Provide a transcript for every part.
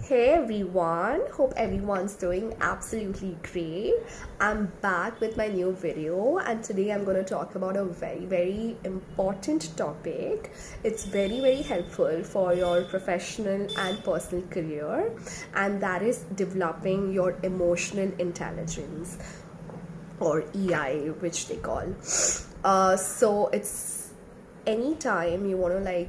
Hey everyone, hope everyone's doing absolutely great. I'm back with my new video, and today I'm going to talk about a very important topic. It's very helpful for your professional and personal career, and that is developing your emotional intelligence, or EI, which they call. So it's anytime you want to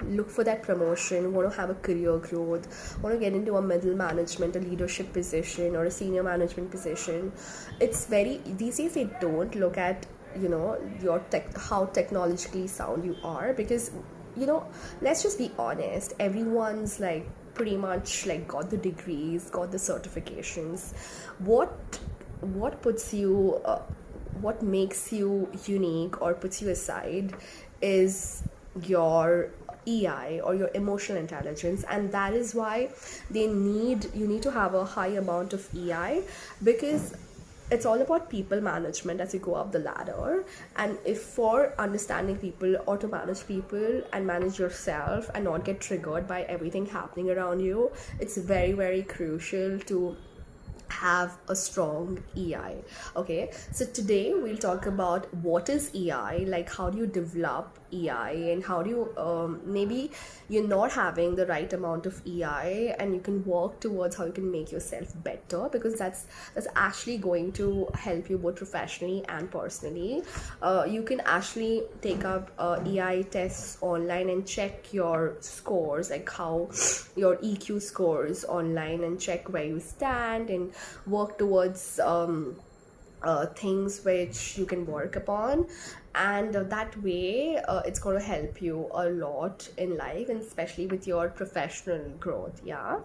look for that promotion, want to have a career growth, want to get into a middle management, a leadership position, or a senior management position. It's very, these days they don't look at your how technologically sound you are, because let's just be honest, everyone's like pretty much like got the degrees, got the certifications. What puts you what makes you unique or puts you aside is your EI, or your emotional intelligence, and that is why you need to have a high amount of EI, because it's all about people management as you go up the ladder. And if for understanding people, or to manage people and manage yourself and not get triggered by everything happening around you, it's very crucial to have a strong EI. Okay, so today we'll talk about what is EI, like how do you develop EI, and how do you maybe you're not having the right amount of EI, and you can work towards how you can make yourself better, because that's actually going to help you both professionally and personally. You can actually take up EI tests online and check your scores, like how your EQ scores online, and check where you stand and work towards things which you can work upon. And that way it's going to help you a lot in life, and especially with your professional growth. Yeah,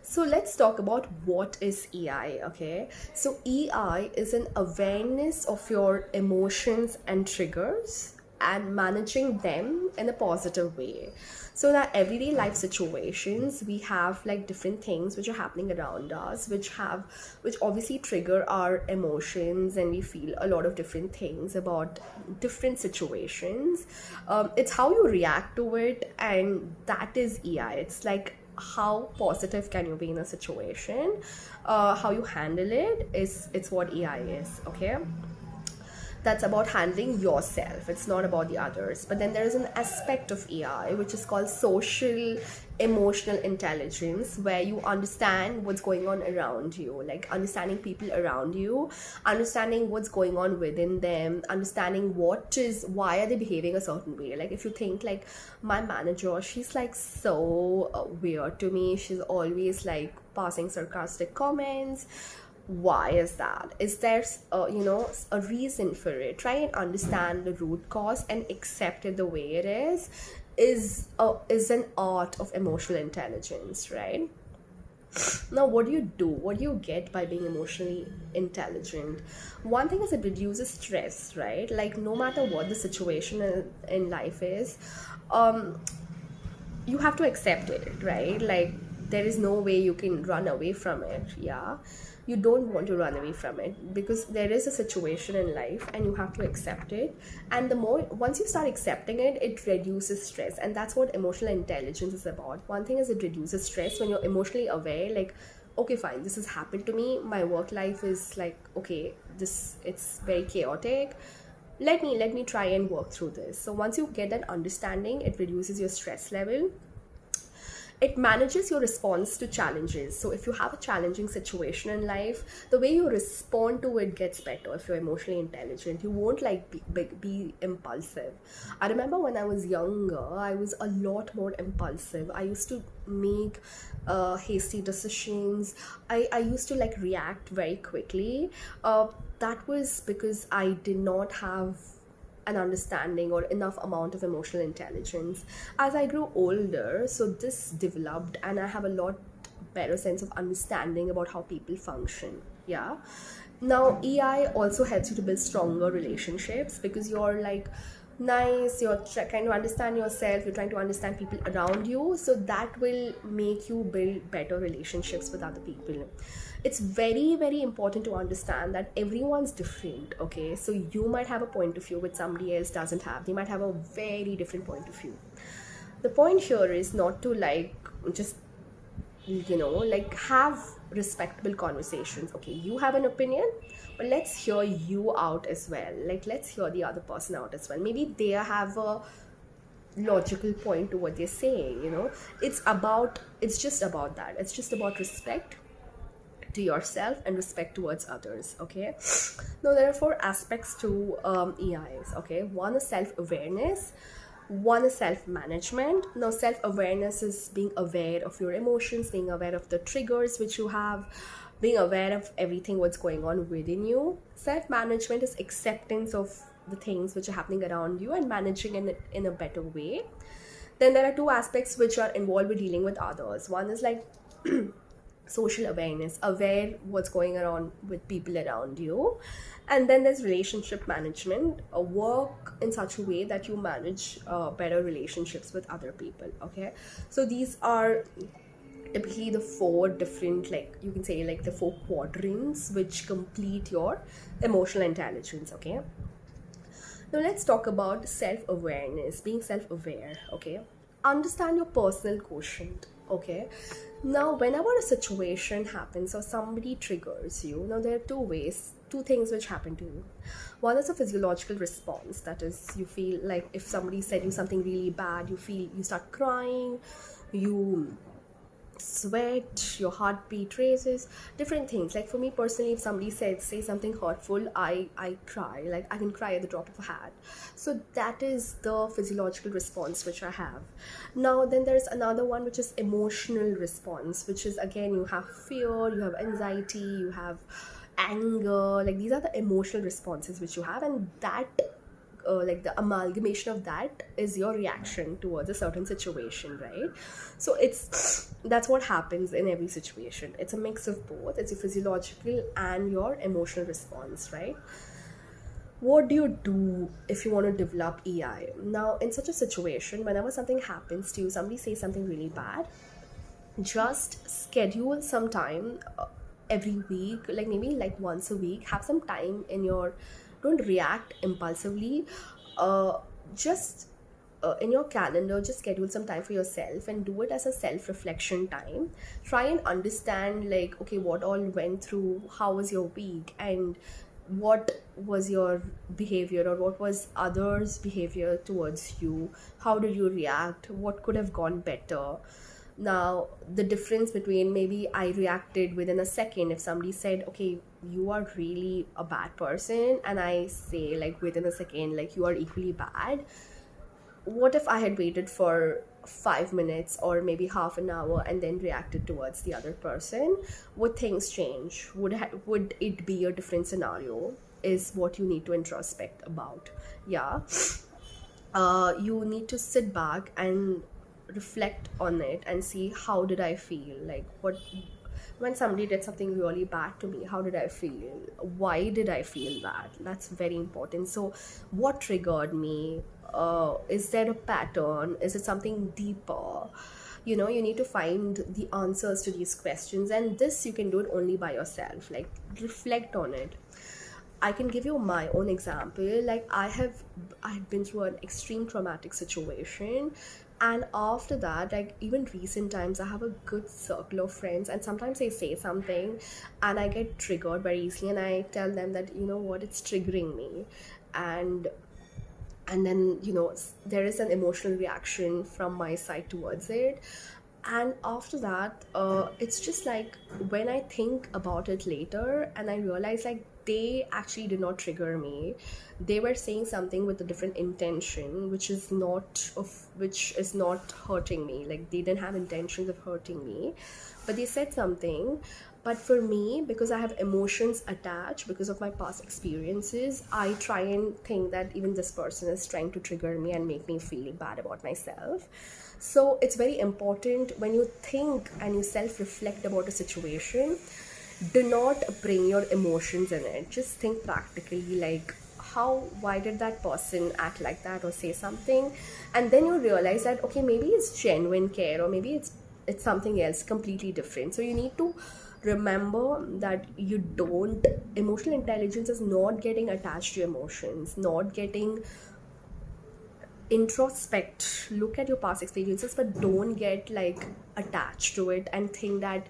so let's talk about what is EI. Okay, so EI is an awareness of your emotions and triggers, and managing them in a positive way. So that everyday life situations, we have like different things which are happening around us, which obviously trigger our emotions, and we feel a lot of different things about different situations. It's how you react to it, and that is EI. It's like how positive can you be in a situation, how you handle it is, it's what EI is. Okay, that's about handling yourself, it's not about the others. But then there is an aspect of EI which is called social emotional intelligence, where you understand what's going on around you, like understanding people around you, understanding what's going on within them, understanding why are they behaving a certain way. Like if you think like, my manager, she's like so weird to me, she's always like passing sarcastic comments. Why is that? Is there a reason for it? Try and understand the root cause and accept it the way it is an art of emotional intelligence, right? Now, what do you get by being emotionally intelligent? One thing is, it reduces stress, right? Like no matter what the situation in life is, you have to accept it, right? Like there is no way you can run away from it. Yeah, you don't want to run away from it, because there is a situation in life and you have to accept it. And once you start accepting it, it reduces stress, and that's what emotional intelligence is about. One thing is, it reduces stress when you're emotionally aware, like, okay, fine, this has happened to me, my work life is like, okay, it's very chaotic, let me try and work through this. So once you get that understanding, it reduces your stress level. It manages your response to challenges. So if you have a challenging situation in life, the way you respond to it gets better. If you're emotionally intelligent, you won't like be impulsive. I remember when I was younger, I was a lot more impulsive. I used to make hasty decisions. I used to like react very quickly. That was because I did not have an understanding or enough amount of emotional intelligence. As I grew older, so this developed, and I have a lot better sense of understanding about how people function. Yeah, now EI also helps you to build stronger relationships, because you're like nice, you're trying to understand yourself, you're trying to understand people around you, so that will make you build better relationships with other people. It's very important to understand that everyone's different. Okay, so you might have a point of view which somebody else doesn't have. They might have a very different point of view. The point here is not to like just like have respectable conversations. Okay, you have an opinion, but let's hear you out as well. Like, let's hear the other person out as well. Maybe they have a logical point to what they're saying. It's just about that. It's just about respect to yourself and respect towards others. Okay, now there are four aspects to EIs. Okay, one is self-awareness, one is self-management. Now self-awareness is being aware of your emotions, being aware of the triggers which you have, being aware of everything what's going on within you. Self-management is acceptance of the things which are happening around you and managing in a better way. Then there are two aspects which are involved with dealing with others. One is like social awareness, aware what's going around with people around you. And then there's relationship management, a work in such a way that you manage better relationships with other people. Okay, so these are typically the four different, like you can say, like the four quadrants which complete your emotional intelligence. Okay, now let's talk about self-awareness, being self-aware. Okay, understand your personal quotient. Okay, now whenever a situation happens or somebody triggers you, now there are two things which happen to you. One is a physiological response, that is, you feel like if somebody said you something really bad, you start crying, you sweat, your heartbeat raises, different things. Like for me personally, if somebody say something hurtful, I cry. Like I can cry at the drop of a hat. So that is the physiological response which I have. Now then there's another one which is emotional response, which is again, you have fear, you have anxiety, you have anger. Like these are the emotional responses which you have, and that like the amalgamation of that is your reaction towards a certain situation, right? So that's what happens in every situation. It's a mix of both. It's your physiological and your emotional response, right? What do you do if you want to develop EI? Now in such a situation, whenever something happens to you, somebody says something really bad, just schedule some time every week, like maybe like once a week. Have some time in your, don't react impulsively, just in your calendar, just schedule some time for yourself and do it as a self-reflection time. Try and understand, like, okay, what all went through, how was your week, and what was your behavior or what was others' behavior towards you, how did you react, what could have gone better. Now the difference between, maybe I reacted within a second if somebody said, okay, you are really a bad person, and I say like within a second, like, you are equally bad. What if I had waited for 5 minutes or maybe half an hour and then reacted towards the other person? Would things change? Would it be a different scenario, is what you need to introspect about. Yeah, you need to sit back and reflect on it and see, how did I feel, like what, when somebody did something really bad to me, how did I feel, why did I feel that? That's very important. So what triggered me? Is there a pattern? Is it something deeper? You need to find the answers to these questions, and this you can do it only by yourself. Like, reflect on it. I can give you my own example. Like, I had been through an extreme traumatic situation, and after that, like, even recent times, I have a good circle of friends, and sometimes they say something and I get triggered very easily, and I tell them that, you know what, it's triggering me. And then, there is an emotional reaction from my side towards it. And after that, it's just like, when I think about it later and I realize, like, they actually did not trigger me. They were saying something with a different intention, which is not hurting me. Like, they didn't have intentions of hurting me, but they said something. But for me, because I have emotions attached because of my past experiences, I try and think that even this person is trying to trigger me and make me feel bad about myself. So it's very important, when you think and you self-reflect about a situation, do not bring your emotions in it. Just think practically, like, why did that person act like that or say something? And then you realize that, okay, maybe it's genuine care, or maybe it's something else completely different. So you need to remember that emotional intelligence is not getting attached to emotions, not getting introspect, look at your past experiences, but don't get like attached to it and think that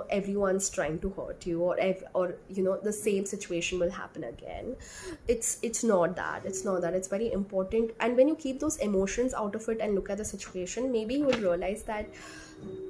everyone's trying to hurt you, or the same situation will happen again. It's not that, it's very important. And when you keep those emotions out of it and look at the situation, maybe you will realize that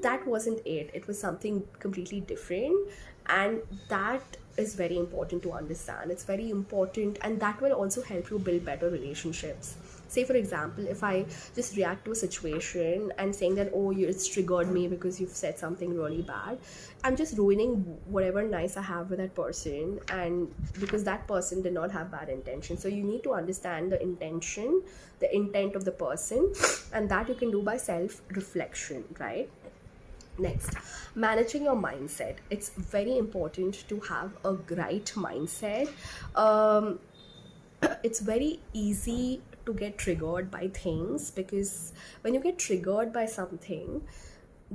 that wasn't it was something completely different. And that is very important to understand. It's very important, and that will also help you build better relationships. Say for example, if I just react to a situation and saying that, oh, it's triggered me because you've said something really bad, I'm just ruining whatever nice I have with that person, and because that person did not have bad intention. So you need to understand the intention, the intent of the person, and that you can do by self reflection, right? Next, managing your mindset. It's very important to have a right mindset. um, it's very easy to get triggered by things, because when you get triggered by something,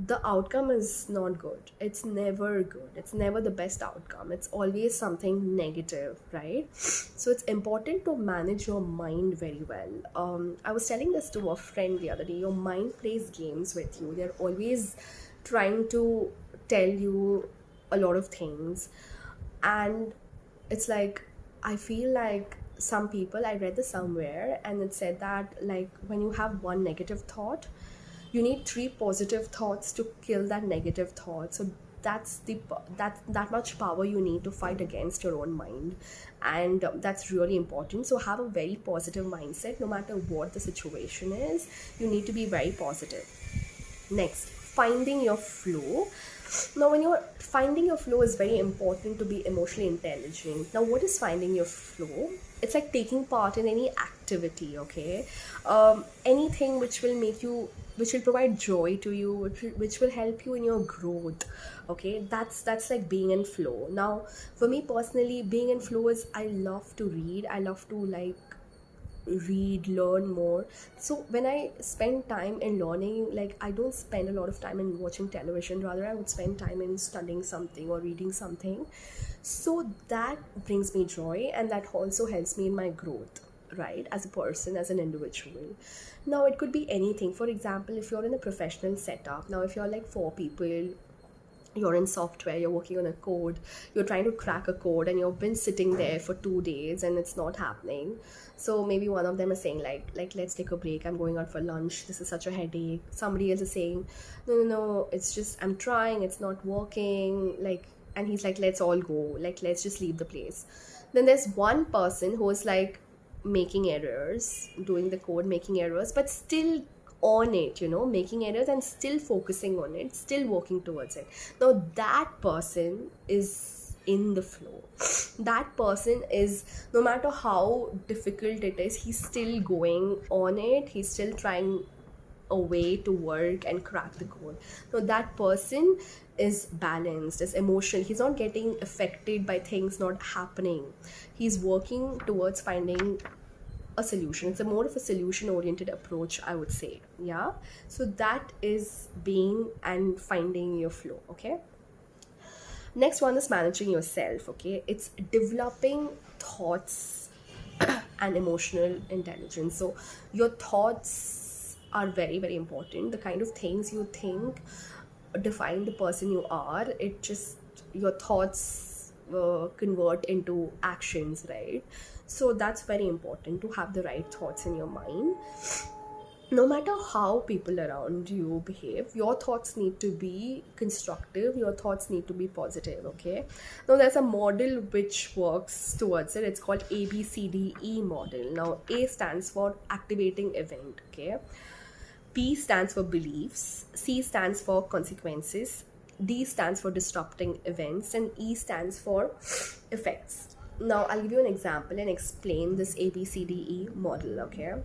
the outcome is not good. It's never good. It's never the best outcome. It's always something negative, right? So it's important to manage your mind very well. I was telling this to a friend the other day. Your mind plays games with you. They're always trying to tell you a lot of things. And it's like, I feel like some people, I read this somewhere, and it said that, like, when you have one negative thought, you need 3 positive thoughts to kill that negative thought. So that's that much power you need to fight against your own mind. And that's really important. So have a very positive mindset. No matter what the situation is, you need to be very positive. Next, finding your flow. Now, when you're finding your flow, is very important to be emotionally intelligent. Now, what is finding your flow? It's like taking part in any activity, okay? Anything which will make you, which will provide joy to you, which will help you in your growth, okay? That's like being in flow. Now, for me personally, being in flow is, I love to read. I love to like read, learn more. So when I spend time in learning, like, I don't spend a lot of time in watching television, rather I would spend time in studying something or reading something. So that brings me joy, and that also helps me in my growth, right, as a person, as an individual. Now it could be anything. For example, if you're in a professional setup, now if you're like 4 people, you're in software, you're working on a code, you're trying to crack a code, and you've been sitting there for 2 days and it's not happening. So maybe one of them is saying like let's take a break, I'm going out for lunch, this is such a headache. Somebody else is saying, no, it's just, I'm trying, it's not working, like, and he's like, let's all go, like, let's just leave the place. Then there's one person who is like making errors, doing the code, making errors, but still on it, making errors and still focusing on it, still working towards it. Now that person is in the flow. That person is, no matter how difficult it is, he's still going on it, he's still trying a way to work and crack the code. So that person is balanced, is emotional. He's not getting affected by things not happening. He's working towards finding a solution. It's a more of a solution oriented approach, I would say. Yeah, so that is being and finding your flow. Okay, next one is managing yourself. Okay, it's developing thoughts and emotional intelligence. So your thoughts are very, very important. The kind of things you think define the person you are. It just, your thoughts convert into actions, right? So that's very important, to have the right thoughts in your mind. No matter how people around you behave, your thoughts need to be constructive, your thoughts need to be positive. Okay, now there's a model which works towards it. It's called ABCDE model. Now A stands for activating event, okay, B stands for beliefs, C stands for consequences, D stands for disrupting events, and E stands for effects. Now I'll give you an example and explain this ABCDE model, okay?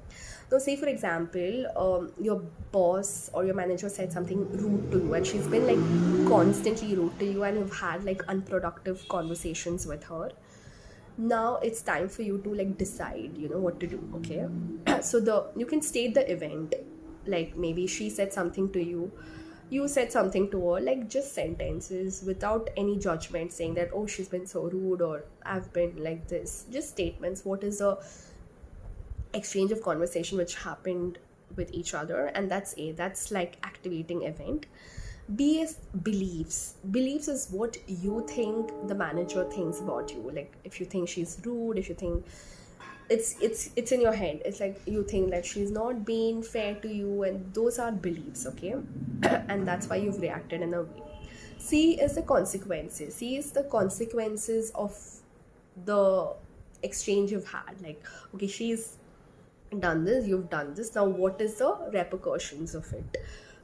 Now say for example, your boss or your manager said something rude to you, and she's been like constantly rude to you, and you've had like unproductive conversations with her. Now it's time for you to like decide, what to do, okay? So you can state the event, like maybe she said something to you, you said something to her, like just sentences without any judgment, saying that, oh, she's been so rude, or I've been like this. Just statements. What is the exchange of conversation which happened with each other, and that's like activating event. B is beliefs. Beliefs is what you think the manager thinks about you. Like if you think she's rude, if you think it's in your head, it's like you think that she's not being fair to you, and those are beliefs, okay? And that's why you've reacted in a way. C is the consequences. C is the consequences of the exchange you've had. Like, okay, she's done this, you've done this, now what is the repercussions of it?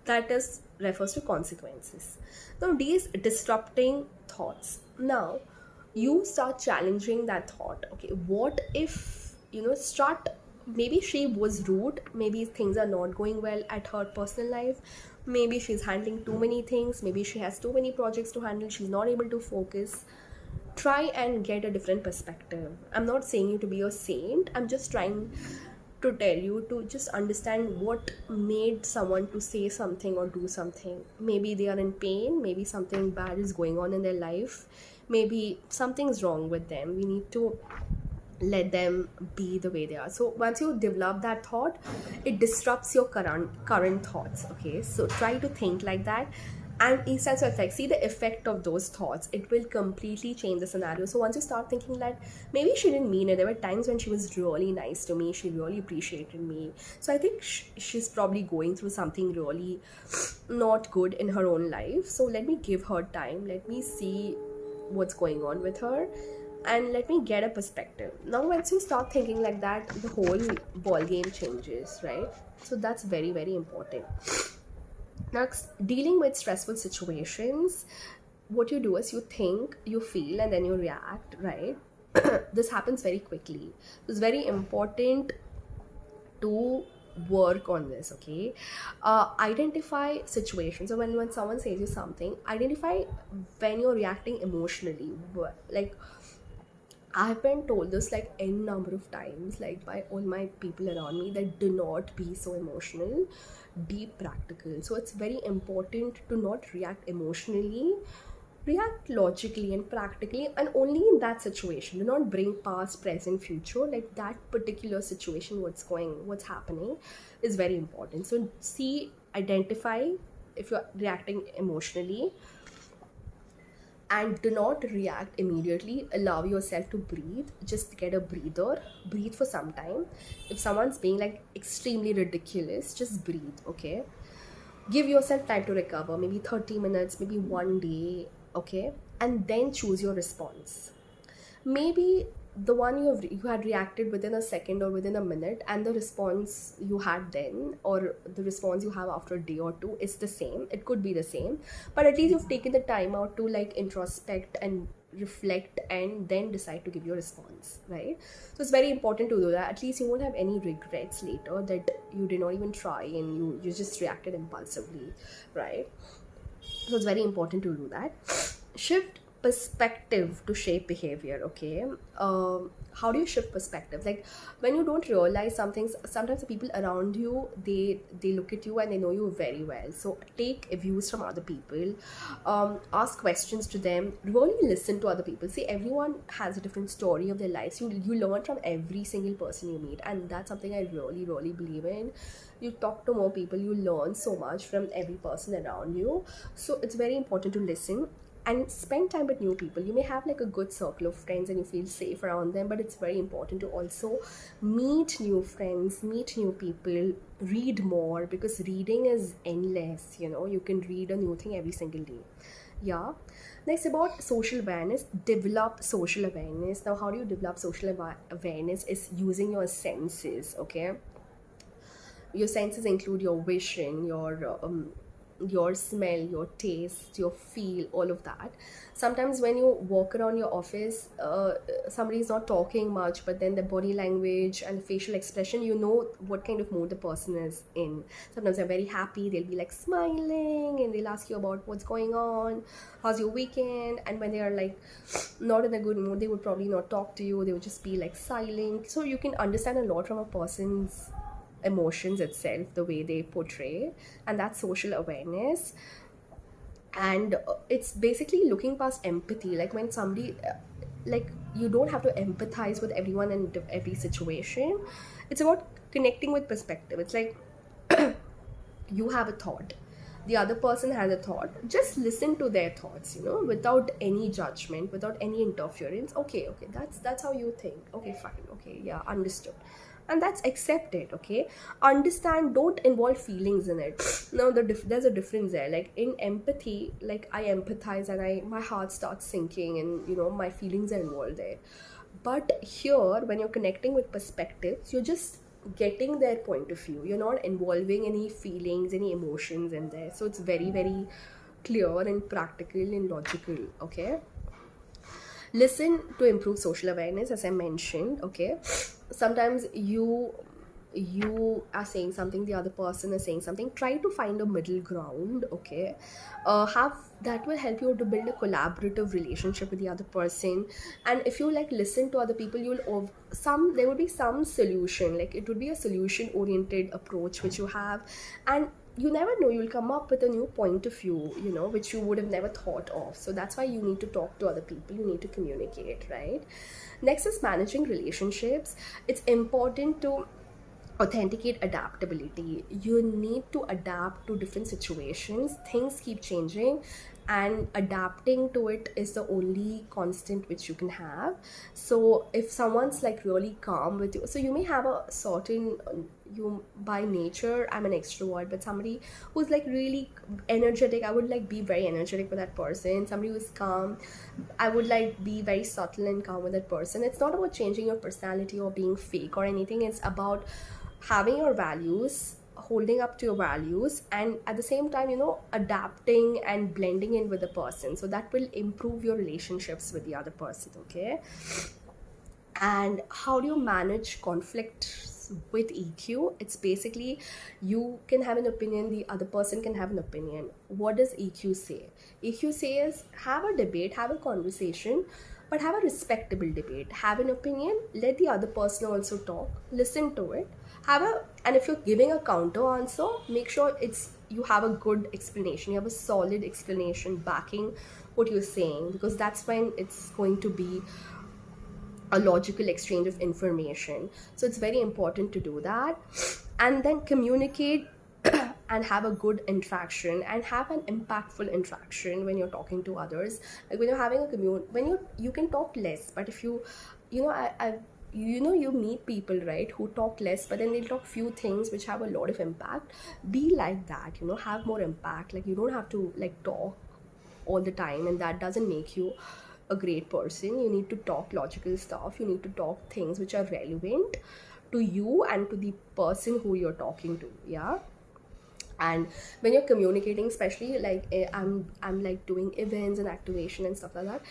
That is refers to consequences. Now D is disrupting thoughts. Now you start challenging that thought. Okay, what if, start, maybe she was rude, maybe things are not going well at her personal life, maybe she's handling too many things, maybe she has too many projects to handle, she's not able to focus. Try and get a different perspective. I'm not saying you to be a saint, I'm just trying to tell you to just understand what made someone to say something or do something. Maybe they are in pain, maybe something bad is going on in their life, maybe something's wrong with them. We need to let them be the way they are. So once you develop that thought, it disrupts your current thoughts. Okay, so try to think like that, and instance of effect, see the effect of those thoughts. It will completely change the scenario. So once you start thinking that maybe she didn't mean it, there were times when she was really nice to me, she really appreciated me, so I think she's probably going through something really not good in her own life, so let me give her time, let me see what's going on with her, and let me get a perspective. Now once you start thinking like that, the whole ball game changes, right? So that's very, very important. Next, dealing with stressful situations, what you do is you think, you feel, and then you react, right? This happens very quickly. It's very important to work on this, okay? Identify situations. So when someone says you something, identify when you're reacting emotionally. Like, I've been told this like n number of times, like by all my people around me, that do not be so emotional, be practical. So it's very important to not react emotionally, react logically and practically, and only in that situation. Do not bring past, present, future. Like that particular situation, what's happening is very important. So see, identify if you're reacting emotionally, and do not react immediately. Allow yourself to breathe. Just get a breather, breathe for some time. If someone's being like extremely ridiculous, just breathe, okay? Give yourself time to recover, maybe 30 minutes, maybe one day, okay? And then choose your response. Maybe the one you had reacted within a second or within a minute, and the response you had then or the response you have after a day or two is the same. It could be the same, but at least you've taken the time out to like introspect and reflect and then decide to give your response, right? So it's very important to do that. At least you won't have any regrets later that you did not even try and you just reacted impulsively, right? So it's very important to do that. Shift perspective to shape behavior, okay? How do you shift perspective? Like when you don't realize something, sometimes the people around you, they look at you and they know you very well. So take views from other people, ask questions to them, really listen to other people. See, everyone has a different story of their lives. You learn from every single person you meet, and that's something I really, really believe in. You talk to more people, you learn so much from every person around you. So it's very important to listen and spend time with new people. You may have like a good circle of friends and you feel safe around them, but it's very important to also meet new friends, meet new people, read more, because reading is endless. You can read a new thing every single day. Yeah. Next, about social awareness. Develop social awareness. Now, how do you develop social awareness? Is using your senses, okay? Your senses include your vision, your smell, your taste, your feel, all of that. Sometimes when you walk around your office, somebody's not talking much, but then the body language and facial expression, you know what kind of mood the person is in. Sometimes they're very happy, they'll be like smiling, and they'll ask you about what's going on, how's your weekend. And when they are like not in a good mood, they would probably not talk to you, they would just be like silent. So you can understand a lot from a person's emotions itself, the way they portray, and that's social awareness. And it's basically looking past empathy. Like when somebody like, you don't have to empathize with everyone in every situation. It's about connecting with perspective. It's like you have a thought, the other person has a thought, just listen to their thoughts, without any judgment, without any interference. Okay, that's how you think. Okay, fine. Okay, yeah, understood. And that's accepted. Okay, understand, don't involve feelings in it. Now there's a difference there. Like in empathy, like I empathize and my heart starts sinking, and my feelings are involved there. But here, when you're connecting with perspectives, you're just getting their point of view. You're not involving any feelings, any emotions in there. So it's very, very clear and practical and logical. Okay. Listen to improve social awareness, as I mentioned. Okay. Sometimes you are saying something, the other person is saying something, try to find a middle ground. Okay, have that will help you to build a collaborative relationship with the other person. And if you like listen to other people, there will be some solution, like it would be a solution oriented approach which you have, and you never know, you'll come up with a new point of view, which you would have never thought of. So that's why you need to talk to other people, you need to communicate, right? Next is managing relationships. It's important to authenticate adaptability. You need to adapt to different situations. Things keep changing, and adapting to it is the only constant which you can have. So if someone's like really calm with you, so you may have a certain you by nature, I'm an extrovert, but somebody who's like really energetic, I would like be very energetic with that person. Somebody who's calm, I would like be very subtle and calm with that person. It's not about changing your personality or being fake or anything. It's about having your values, holding up to your values, and at the same time, adapting and blending in with the person. So that will improve your relationships with the other person. Okay. And how do you manage conflicts with EQ? It's basically, you can have an opinion, the other person can have an opinion. What does EQ say? EQ says have a debate, have a conversation, but have a respectable debate. Have an opinion, let the other person also talk, listen to it, and if you're giving a counter answer, make sure you have a good explanation, you have a solid explanation backing what you're saying, because that's when it's going to be a logical exchange of information. So it's very important to do that. And then communicate and have a good interaction, and have an impactful interaction when you're talking to others. Like when you're having when you can talk less, but if you meet people, right, who talk less, but then they'll talk few things which have a lot of impact. Be like that, have more impact. Like you don't have to like talk all the time, and that doesn't make you a great person. You need to talk logical stuff, you need to talk things which are relevant to you and to the person who you're talking to. Yeah. And when you're communicating, especially like I'm like doing events and activation and stuff like that,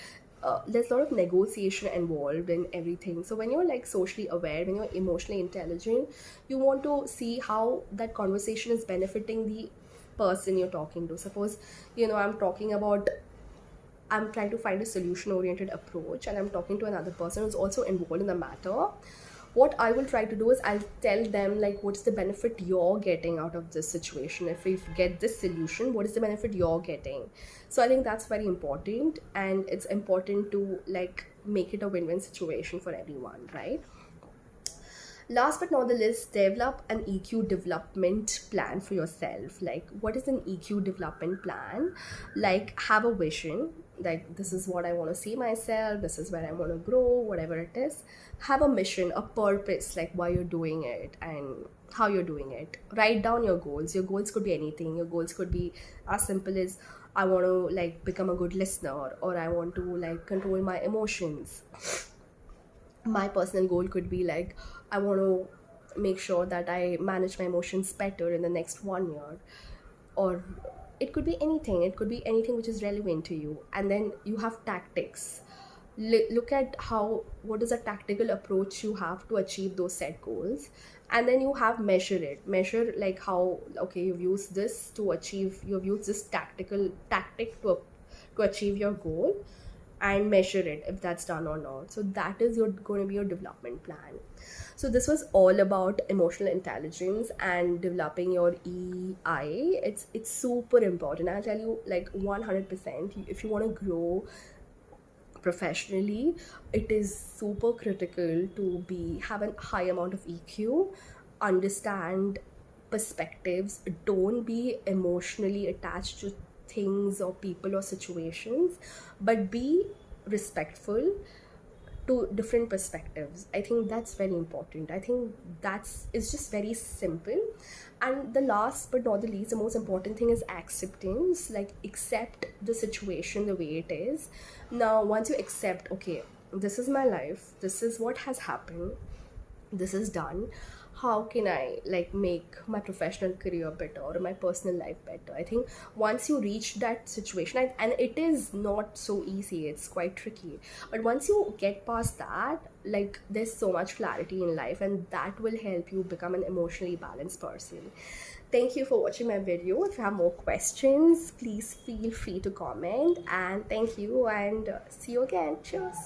there's a lot of negotiation involved in everything. So when you're like socially aware, when you're emotionally intelligent, you want to see how that conversation is benefiting the person you're talking to. Suppose I'm trying to find a solution oriented approach, and I'm talking to another person who's also involved in the matter. What I will try to do is I'll tell them like, what's the benefit you're getting out of this situation? If we get this solution, what is the benefit you're getting? So I think that's very important, and it's important to like make it a win-win situation for everyone, right? Last but not the least, develop an EQ development plan for yourself. Like, what is an EQ development plan? Like, have a vision. Like, this is what I want to see myself. This is where I want to grow, whatever it is. Have a mission, a purpose, like why you're doing it and how you're doing it. Write down your goals. Your goals could be anything. Your goals could be as simple as, I want to like become a good listener, or I want to like control my emotions. My personal goal could be like, I want to make sure that I manage my emotions better in the next 1 year. Or it could be anything. It could be anything which is relevant to you. And then you have tactics. Look at what is a tactical approach you have to achieve those set goals. And then you have measure like how, okay, you've used this tactic to achieve your goal, and measure it if that's done or not. So that is going to be your development plan. So this was all about emotional intelligence and developing your EI. It's super important. I'll tell you like 100%, if you want to grow professionally, it is super critical to have a high amount of EQ, understand perspectives, don't be emotionally attached to things or people or situations, but be respectful to different perspectives. I think that's very important. I think it's just very simple. And the last but not the least, the most important thing is acceptance. Like, accept the situation the way it is. Now, once you accept, okay, this is my life, this is what has happened, this is done, how can I like make my professional career better or my personal life better? I think once you reach that situation, and it is not so easy, it's quite tricky, but once you get past that, like, there's so much clarity in life, and that will help you become an emotionally balanced person. Thank you for watching my video. If you have more questions, please feel free to comment, and thank you, and see you again. Cheers.